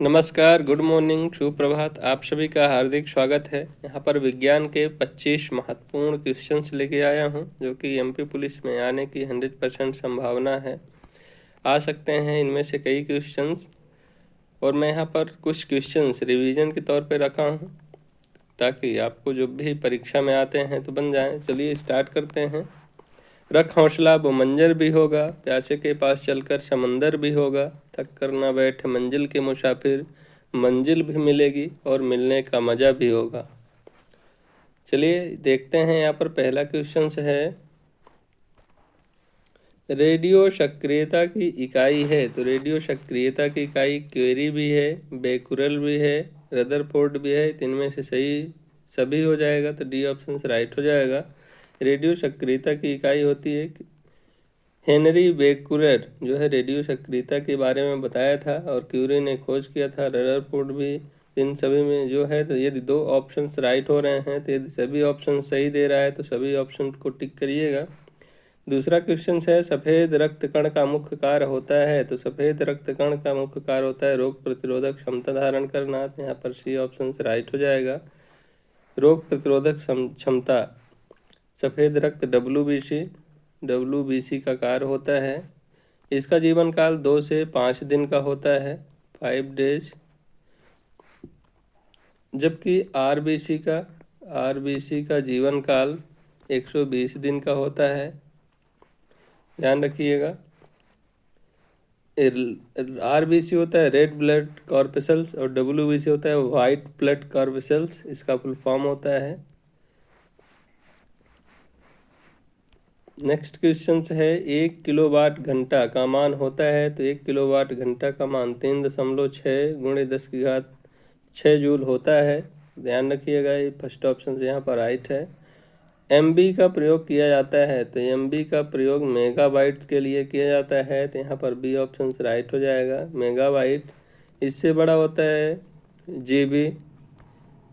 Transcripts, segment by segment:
नमस्कार, good morning, सुप्रभात। आप सभी का हार्दिक स्वागत है। यहाँ पर विज्ञान के 25 महत्वपूर्ण क्वेश्चंस लेके आया हूँ, जो कि एमपी पुलिस में आने की 100% संभावना है। आ सकते हैं इनमें से कई क्वेश्चंस, और मैं यहाँ पर कुछ क्वेश्चंस रिवीजन के तौर पे रखा हूँ, ताकि आपको जो भी परीक्षा में आते हैं तो बन जाएँ। चलिए स्टार्ट करते हैं। रख हौसला वो मंजर भी होगा, प्यासे के पास चलकर समंदर भी होगा, थक कर ना बैठे मंजिल के मुसाफिर, मंजिल भी मिलेगी और मिलने का मज़ा भी होगा। चलिए देखते हैं। यहाँ पर पहला क्वेश्चन है, रेडियो सक्रियता की इकाई है। तो रेडियो सक्रियता की इकाई क्वेरी भी है, बेकुरल भी है, रदरफोर्ड भी है। इनमें से सही सभी हो जाएगा, तो डी ऑप्शन राइट हो जाएगा। रेडियो सक्रियता की इकाई होती है। हेनरी बेकुरर जो है रेडियो सक्रियता के बारे में बताया था, और क्यूरी ने खोज किया था, रदरफोर्ड भी। इन सभी में जो है, तो यदि दो ऑप्शंस राइट हो रहे हैं, तो यदि सभी ऑप्शन सही दे रहा है तो सभी ऑप्शन को टिक करिएगा। दूसरा क्वेश्चन है, सफ़ेद रक्त कण का मुख्य कार्य होता है। तो सफ़ेद रक्त कण का मुख्य कार्य होता है रोग प्रतिरोधक क्षमता धारण करना। तो यहाँ पर सी ऑप्शन राइट हो जाएगा, रोग प्रतिरोधक क्षमता। सफ़ेद रक्त WBC का कार्य होता है। इसका जीवन काल 2 से 5 दिन का होता है, 5 डेज। जबकि RBC का जीवन काल 120 दिन का होता है, ध्यान रखिएगा। RBC होता है रेड ब्लड कॉर्पसेल्स, और WBC होता है वाइट ब्लड कॉर्पसेल्स, इसका फुल फॉर्म होता है। नेक्स्ट क्वेश्चन है, 1 किलोवाट घंटा का मान होता है। तो 1 किलोवाट घंटा का मान 3.6 × 10⁶ जूल होता है, ध्यान रखिएगा। ये फर्स्ट ऑप्शन यहाँ पर राइट है। MB का प्रयोग किया जाता है। तो MB का प्रयोग मेगाबाइट्स के लिए किया जाता है, तो यहाँ पर बी ऑप्शन राइट हो जाएगा, मेगाबाइट। इससे बड़ा होता है GB,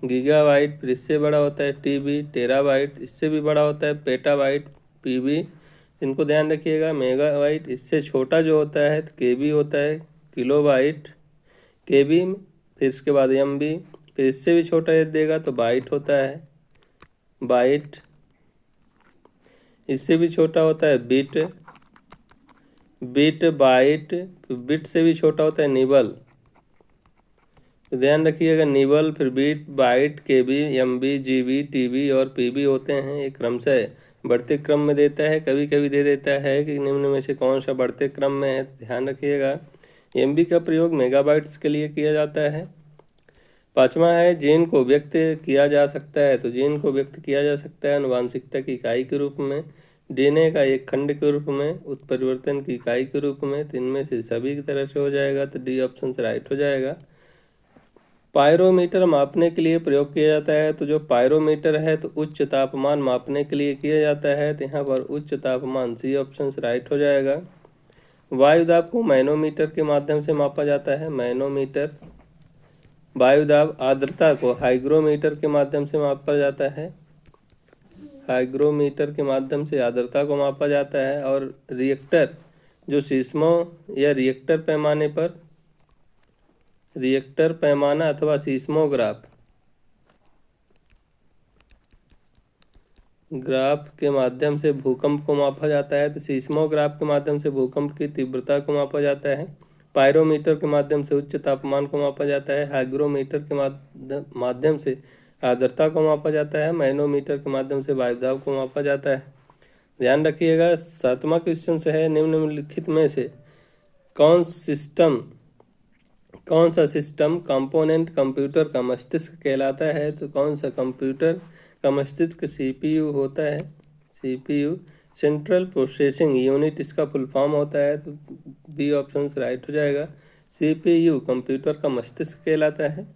गीगाबाइट। फिर इससे बड़ा होता है TB, टेराबाइट। इससे भी बड़ा होता है पेटाबाइट, PB। इनको ध्यान रखिएगा। मेगाबाइट। इससे छोटा जो होता है तो KB होता है, किलोबाइट, KB। फिर इसके बाद MB। फिर इससे भी छोटा यदि देगा तो बाइट होता है, बाइट। इससे भी छोटा होता है बिट, बाइट। बिट से भी छोटा होता है निबल, तो ध्यान रखिएगा, निबल। फिर bit, byte, KB, MB, GB, TB और PB होते हैं। ये क्रमशः बढ़ते क्रम में देता है, कभी कभी दे देता है कि निम्न में से कौन सा बढ़ते क्रम में है, तो ध्यान रखिएगा। MB का प्रयोग मेगाबाइट्स के लिए किया जाता है। पाँचवा है, जीन को व्यक्त किया जा सकता है। तो जीन को व्यक्त किया जा सकता है आनुवांशिकता की इकाई के रूप में, DNA का एक खंड के रूप में, उत्परिवर्तन की इकाई के रूप में। तो इनमें से सभी की तरह से हो जाएगा, तो डी ऑप्शन राइट हो जाएगा। पायरोमीटर मापने के लिए प्रयोग किया जाता है। तो जो पायरोमीटर है तो उच्च तापमान मापने के लिए किया जाता है, तो यहाँ पर उच्च तापमान, सी ऑप्शन राइट हो जाएगा। वायुदाब को मैनोमीटर के माध्यम से मापा जाता है, मैनोमीटर। वायुदाब। आर्द्रता को हाइग्रोमीटर के माध्यम से मापा जाता है, हाइग्रोमीटर के माध्यम से आर्द्रता को मापा जाता है। और रिएक्टर, जो सीस्मो या रिएक्टर पैमाने पर, रिएक्टर पैमाना अथवा सीस्मोग्राफ, ग्राफ के माध्यम से भूकंप को मापा जाता है। तो सीस्मोग्राफ के माध्यम से भूकंप की तीव्रता को मापा जाता है। पायरोमीटर के माध्यम से उच्च तापमान को मापा जाता है। हाइग्रोमीटर के माध्यम से आर्द्रता को मापा जाता है। मैनोमीटर के माध्यम से वायुदाब को मापा जाता है, ध्यान रखिएगा। सातवां क्वेश्चन है, निम्नलिखित में से कौन सा सिस्टम कंपोनेंट कंप्यूटर का मस्तिष्क कहलाता है। तो कौन सा कंप्यूटर का मस्तिष्क CPU होता है, CPU, सेंट्रल प्रोसेसिंग यूनिट इसका फुल फॉर्म होता है। तो बी ऑप्शन राइट हो जाएगा, CPU कंप्यूटर का मस्तिष्क कहलाता है।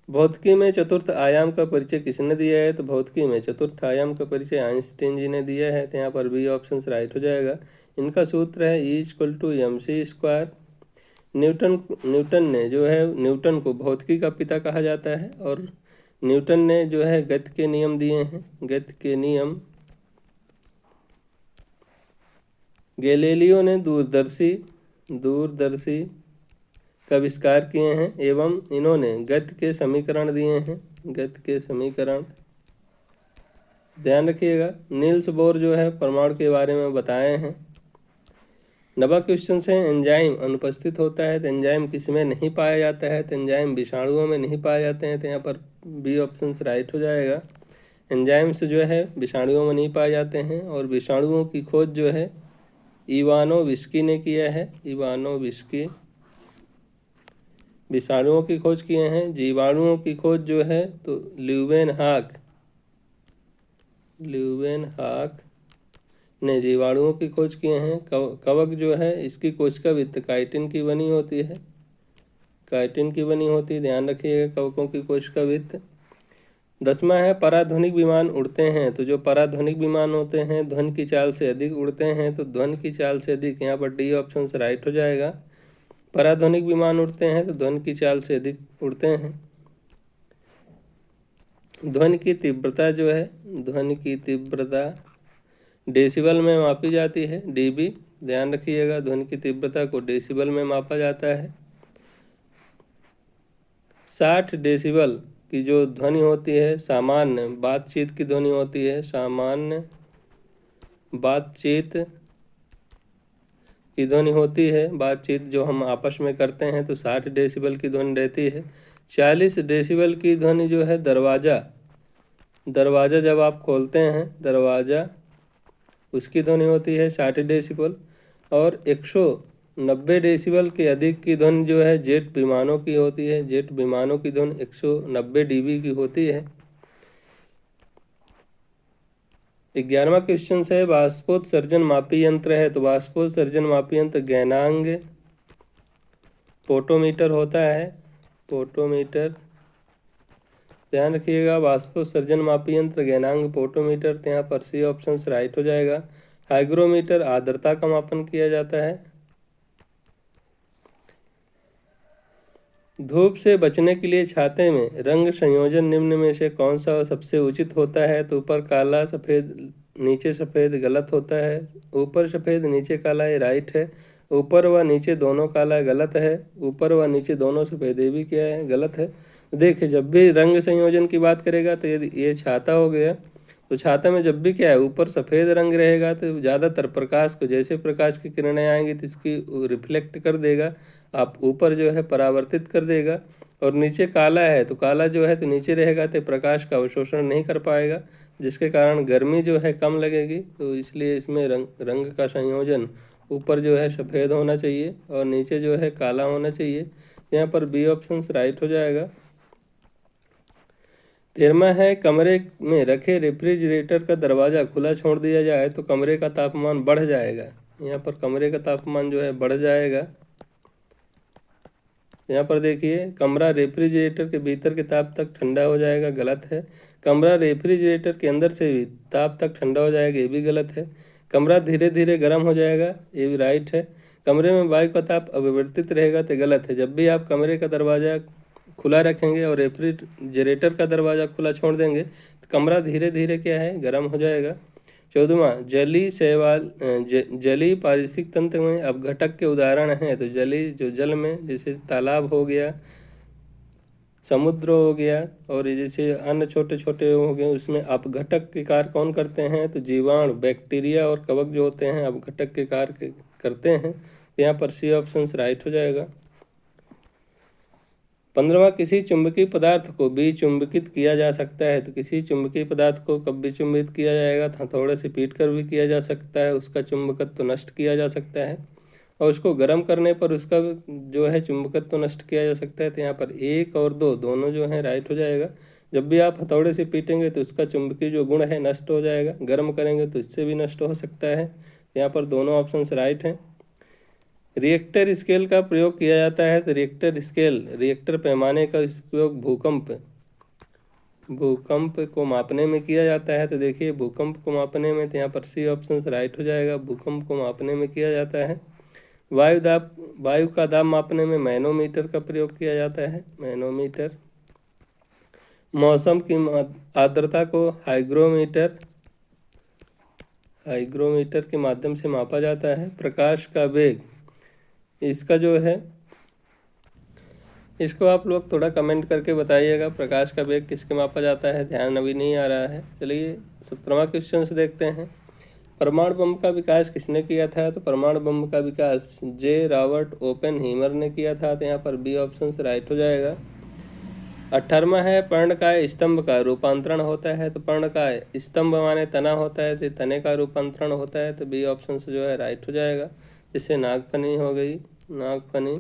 भौतिकी में चतुर्थ आयाम का परिचय किसने दिया है। तो भौतिकी में चतुर्थ आयाम का परिचय आइंस्टीन जी ने दिया है, तो यहाँ पर बी ऑप्शन राइट हो जाएगा। इनका सूत्र है E=mc²। न्यूटन को भौतिकी का पिता कहा जाता है, और न्यूटन ने जो है गति के नियम दिए हैं, गति के नियम। गैलीलियो ने दूरदर्शी का आविष्कार किए हैं एवं इन्होंने गति के समीकरण दिए हैं। गति के समीकरण ध्यान रखिएगा। नील्स बोर जो है परमाणु के बारे में बताए हैं। 90 क्वेश्चन है। एंजाइम अनुपस्थित होता है तो एंजाइम किसमें नहीं पाया जाता है, तो एंजाइम विषाणुओं में नहीं पाए जाते हैं, तो यहाँ पर बी ऑप्शन राइट हो जाएगा। एंजाइम्स जो है विषाणुओं में नहीं पाए जाते हैं। और विषाणुओं की खोज जो है इवानोविस्की ने किया है। इवानोविस्की विषाणुओं की खोज किए हैं। जीवाणुओं की खोज जो है तो ल्यूवेनहॉक ने जीवाणुओं की खोज किए हैं। कवक जो है इसकी कोशिका भित्ति काइटिन की बनी होती है। काइटिन की बनी होती है, ध्यान रखिएगा कवकों की कोशिका भित्ति। 10वां है पराध्वनिक विमान उड़ते हैं। तो जो पराध्वनिक विमान होते हैं ध्वनि की चाल से अधिक उड़ते हैं, तो ध्वनि की चाल से अधिक, यहाँ पर डी ऑप्शन से राइट हो जाएगा। पराध्वनिक विमान उड़ते हैं तो ध्वनि की चाल से अधिक उड़ते हैं। ध्वनि की तीव्रता जो है, ध्वनि की तीव्रता डेसिबल में मापी जाती है, डीबी। ध्यान रखिएगा ध्वनि की तीव्रता को डेसिबल में मापा जाता है। 60 डेसिबल की जो ध्वनि होती है सामान्य बातचीत की ध्वनि होती है। सामान्य बातचीत की ध्वनि होती है, बातचीत जो हम आपस में करते हैं, तो 60 डेसिबल की ध्वनि रहती है। 40 डेसिबल की ध्वनि जो है दरवाज़ा जब आप खोलते हैं, दरवाज़ा, उसकी ध्वनि होती है 60 डेसिबल। और 190 डेसिबल के अधिक की ध्वनि जो है जेट विमानों की होती है। जेट विमानों की ध्वनि 190 डीबी की होती है। 11वां क्वेश्चन है वाष्पोत्सर्जन मापी यंत्र है। तो वाष्पोत्सर्जन मापी यंत्र गैनांग पोटोमीटर होता है। पोटोमीटर, ध्यान रखिएगा वाष्पोत्सर्जन मापी यंत्र गैनांग पोटोमीटर, तो यहाँ पर सी ऑप्शन राइट हो जाएगा। हाइग्रोमीटर आर्द्रता का मापन किया जाता है। धूप से बचने के लिए छाते में रंग संयोजन निम्न में से कौन सा सबसे उचित होता है। तो ऊपर काला सफ़ेद नीचे सफ़ेद गलत होता है। ऊपर सफ़ेद नीचे काला ये राइट है। ऊपर व नीचे दोनों काला गलत है। ऊपर व नीचे दोनों सफ़ेद ये भी क्या है, गलत है। देखिए जब भी रंग संयोजन की बात करेगा तो यदि ये छाता हो गया, तो छाता में जब भी क्या है ऊपर सफ़ेद रंग रहेगा तो ज़्यादातर प्रकाश को, जैसे प्रकाश की किरणें आएंगी तो इसकी रिफ्लेक्ट कर देगा, आप ऊपर जो है परावर्तित कर देगा। और नीचे काला है तो काला जो है तो नीचे रहेगा तो प्रकाश का अवशोषण नहीं कर पाएगा, जिसके कारण गर्मी जो है कम लगेगी। तो इसलिए इसमें रंग का संयोजन ऊपर जो है सफ़ेद होना चाहिए और नीचे जो है काला होना चाहिए। यहाँ पर बी ऑप्शन राइट हो जाएगा। 13वां है कमरे में रखे रेफ्रिजरेटर का दरवाज़ा खुला छोड़ दिया जाए तो कमरे का तापमान बढ़ जाएगा। यहाँ पर कमरे का तापमान जो है बढ़ जाएगा। यहाँ पर देखिए कमरा रेफ्रिजरेटर के भीतर के ताप तक ठंडा हो जाएगा, गलत है। कमरा रेफ्रिजरेटर के अंदर से भी ताप तक ठंडा हो जाएगा, ये भी गलत है। कमरा धीरे धीरे गर्म हो जाएगा, ये भी राइट है। कमरे में वायु का ताप अविवर्तित रहेगा, तो गलत है। जब भी आप कमरे का दरवाज़ा खुला रखेंगे और रेफ्रिजरेटर का दरवाज़ा खुला छोड़ देंगे तो कमरा धीरे धीरे क्या है, गर्म हो जाएगा। 14वां जलीय पारिस्थितिक तंत्र में अपघटक के उदाहरण हैं। तो जलीय जो जल में, जैसे तालाब हो गया, समुद्र हो गया, और जैसे अन्य छोटे छोटे हो गए, उसमें अपघटक के कार्य कौन करते हैं। तो जीवाणु, बैक्टीरिया और कवक जो होते हैं अपघटक के कार्य करते हैं। यहाँ पर सी ऑप्शन राइट हो जाएगा। 15वां किसी चुंबकीय पदार्थ को विचुंबकित किया जा सकता है। तो किसी चुंबकीय पदार्थ को कब विचुंबित किया जाएगा, तो हथौड़े से पीट कर भी किया जा सकता है, उसका चुंबकत्व नष्ट किया जा सकता है। और उसको गर्म करने पर उसका जो है चुंबकत्व नष्ट किया जा सकता है। तो यहाँ पर 1 और 2 दोनों जो है राइट हो जाएगा। जब भी आप हथौड़े से पीटेंगे तो उसका चुंबकीय जो गुण है नष्ट हो जाएगा, गर्म करेंगे तो इससे भी नष्ट हो सकता है। यहाँ पर दोनों ऑप्शन राइट हैं। रिएक्टर स्केल का प्रयोग किया जाता है। तो रिएक्टर पैमाने का उपयोग भूकंप को मापने में किया जाता है। तो देखिए भूकंप को मापने में, तो यहाँ पर सी ऑप्शन राइट हो जाएगा। भूकंप को मापने में किया जाता है। वायु का दाब मापने में मैनोमीटर का प्रयोग किया जाता है, मैनोमीटर। मौसम की आर्द्रता को हाइग्रोमीटर के माध्यम से मापा जाता है। प्रकाश का वेग, इसका जो है इसको आप लोग थोड़ा कमेंट करके बताइएगा, प्रकाश का वेग किसके मापा जाता है, ध्यान अभी नहीं आ रहा है। चलिए 17वां क्वेश्चन से देखते हैं। परमाणु बम का विकास किसने किया था? तो परमाणु बम का विकास जे रॉबर्ट ओपेनहीमर ने किया था, तो यहाँ पर बी ऑप्शन से राइट हो जाएगा। 18वां है, पर्णकाय स्तंभ का रूपांतरण होता है। तो पर्णकाय स्तंभ माने तना होता है, तो तने का रूपांतरण होता है, तो बी ऑप्शन से जो है राइट हो जाएगा। इससे नागफनी हो गई, नागफनी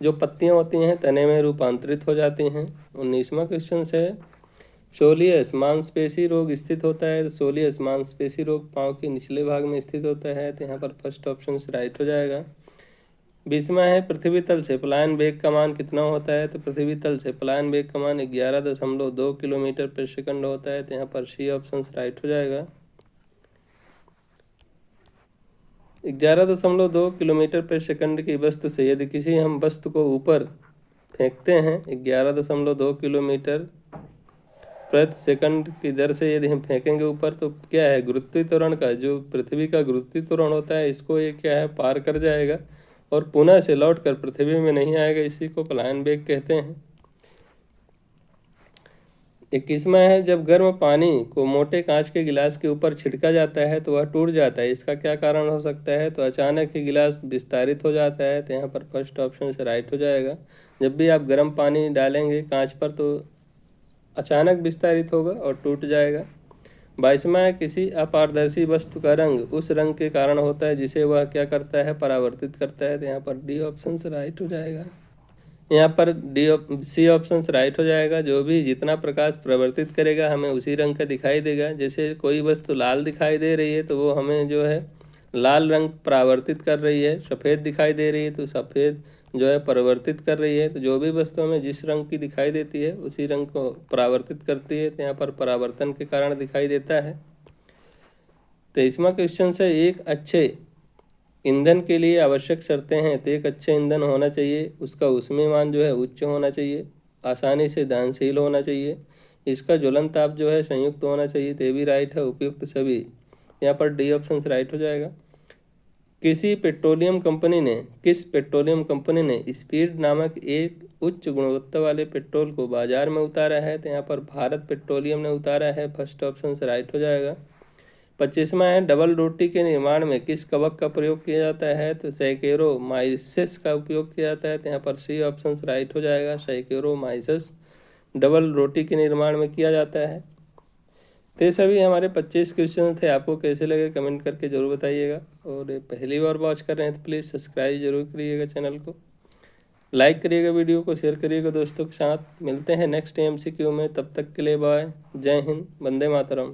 जो पत्तियां होती हैं तने में रूपांतरित हो जाती हैं। 19वां क्वेश्चन है, सोलियस मांसपेशी रोग स्थित होता है। तो सोलियस मांसपेशी रोग पाँव के निचले भाग में स्थित होता है, तो यहाँ पर फर्स्ट ऑप्शन से राइट हो जाएगा। 20वां है, पृथ्वी तल से पलायन वेग का मान कितना होता है? तो पृथ्वी तल से पलायन वेग का मान 11.2 किलोमीटर पर सेकंड होता है, तो यहाँ पर सी ऑप्शन से राइट हो जाएगा। 11.2 किलोमीटर पर सेकंड की वस्तु से यदि किसी हम वस्तु को ऊपर फेंकते हैं 11.2 किलोमीटर प्रति सेकंड की दर से यदि हम फेंकेंगे ऊपर, तो क्या है, गुरुत्वीय त्वरण का जो पृथ्वी का गुरुत्वीय त्वरण होता है इसको ये क्या है, पार कर जाएगा और पुनः से लौट कर पृथ्वी में नहीं आएगा। इसी को पलायन वेग कहते हैं। 21वां है, जब गर्म पानी को मोटे कांच के गिलास के ऊपर छिड़का जाता है तो वह टूट जाता है, इसका क्या कारण हो सकता है? तो अचानक ही गिलास विस्तारित हो जाता है, तो यहाँ पर फर्स्ट ऑप्शन से राइट हो जाएगा। जब भी आप गर्म पानी डालेंगे कांच पर तो अचानक विस्तारित होगा और टूट जाएगा। 22वां है, किसी अपारदर्शी वस्तु का रंग उस रंग के कारण होता है जिसे वह क्या करता है, परावर्तित करता है, तो यहाँ पर डी ऑप्शन से राइट हो जाएगा। यहाँ पर सी ऑप्शन से राइट हो जाएगा। जो भी जितना प्रकाश प्रवर्तित करेगा हमें उसी रंग का दिखाई देगा। जैसे कोई वस्तु लाल दिखाई दे रही है तो वो हमें जो है लाल रंग परावर्तित कर रही है, सफ़ेद दिखाई दे रही है तो सफ़ेद जो है परिवर्तित कर रही है। तो जो भी वस्तु हमें जिस रंग की दिखाई देती है उसी रंग को परावर्तित करती है, तो यहाँ पर परावर्तन के कारण दिखाई देता है। 23वां क्वेश्चन से, एक अच्छे ईंधन के लिए आवश्यक शर्तें हैं। तो एक अच्छा ईंधन होना चाहिए, उसका ऊष्मीय मान जो है उच्च होना चाहिए, आसानी से दहनशील होना चाहिए, इसका ज्वलन ताप जो है संयुक्त होना चाहिए। तो ये भी राइट है, उपयुक्त सभी। यहाँ पर डी ऑप्शन से राइट हो जाएगा। किस पेट्रोलियम कंपनी ने स्पीड नामक एक उच्च गुणवत्ता वाले पेट्रोल को बाजार में उतारा है? तो यहाँ पर भारत पेट्रोलियम ने उतारा है, फर्स्ट ऑप्शन से राइट हो जाएगा। 25वां है, डबल रोटी के निर्माण में किस कवक का प्रयोग किया जाता है? तो सैकेरोमाइसिस का उपयोग किया जाता है, तो यहाँ पर सी ऑप्शन से राइट हो जाएगा। सैकेरोमाइसिस डबल रोटी के निर्माण में किया जाता है। तो ये सभी हमारे 25 क्वेश्चन थे। आपको कैसे लगे कमेंट करके ज़रूर बताइएगा, और पहली बार वॉच कर रहे हैं तो प्लीज़ सब्सक्राइब जरूर करिएगा चैनल को, लाइक करिएगा, वीडियो को शेयर करिएगा दोस्तों के साथ। मिलते हैं नेक्स्ट MCQ में, तब तक के लिए बाय, जय हिंद, वंदे मातरम।